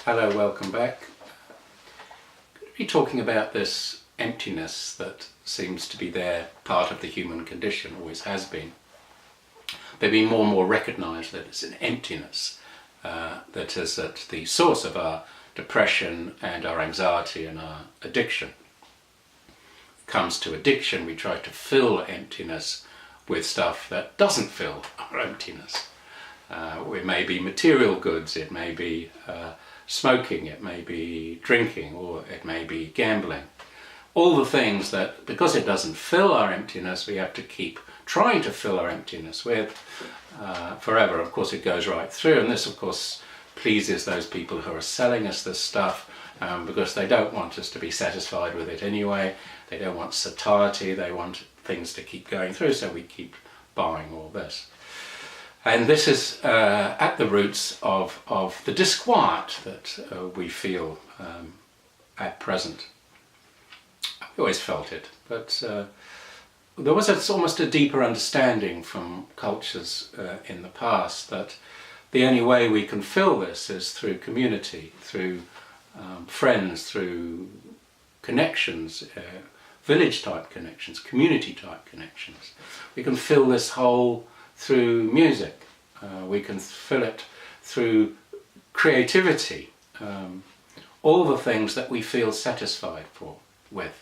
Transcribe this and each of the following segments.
Hello, welcome back. We're talking about this emptiness that seems to be there, part of the human condition, always has been. But we more and more recognise that it's an emptiness that is at the source of our depression and our anxiety and our addiction. It comes to addiction, we try to fill emptiness with stuff that doesn't fill our emptiness. It may be material goods, it may be smoking, it may be drinking, or it may be gambling. All the things that, because it doesn't fill our emptiness, we have to keep trying to fill our emptiness with forever. Of course, it goes right through, and this, of course, pleases those people who are selling us this stuff because they don't want us to be satisfied with it anyway. They don't want satiety, they want things to keep going through, so we keep buying all this. And this is at the roots of the disquiet that we feel at present. We always felt it, but there was almost a deeper understanding from cultures in the past that the only way we can fill this is through community, through friends, through connections, village-type connections, community-type connections. We can fill this hole through music, we can fill it through creativity, all the things that we feel satisfied with.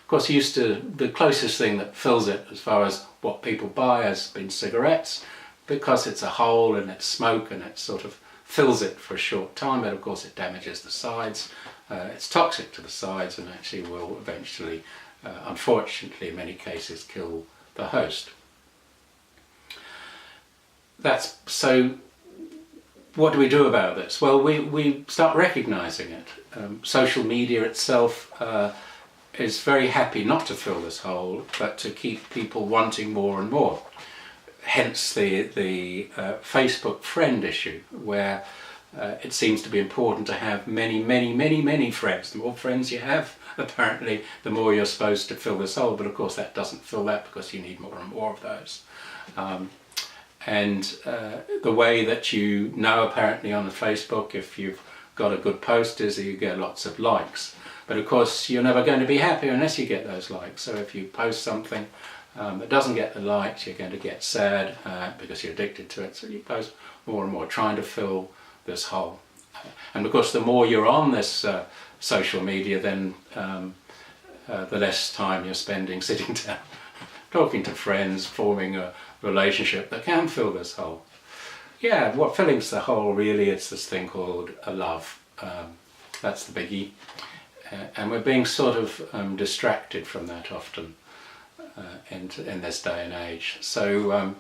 Of course, the closest thing that fills it as far as what people buy has been cigarettes, because it's a hole and it's smoke and it sort of fills it for a short time, but of course it damages the sides, it's toxic to the sides and actually will eventually, unfortunately in many cases, kill the host. So what do we do about this? Well, we start recognising it. Social media itself is very happy not to fill this hole, but to keep people wanting more and more. Hence the Facebook friend issue, where it seems to be important to have many friends. The more friends you have, apparently, the more you're supposed to fill this hole, but of course that doesn't fill that because you need more and more of those. And the way that you know apparently on Facebook if you've got a good post is that you get lots of likes. But of course you're never going to be happy unless you get those likes. So if you post something that doesn't get the likes, you're going to get sad because you're addicted to it. So you post more and more, trying to fill this hole. And of course the more you're on this social media, then the less time you're spending sitting down, talking to friends, forming a relationship that can fill this hole. Yeah, what fills the hole really, it's this thing called a love. That's the biggie. And we're being sort of distracted from that often in this day and age. So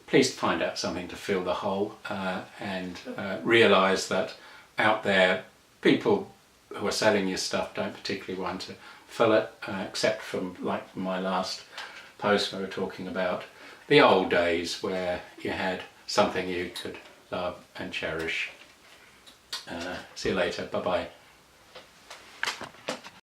please find out something to fill the hole and realise that out there people who are selling you stuff don't particularly want to fill it, except from like my last post where we were talking about the old days where you had something you could love and cherish. See you later, bye bye.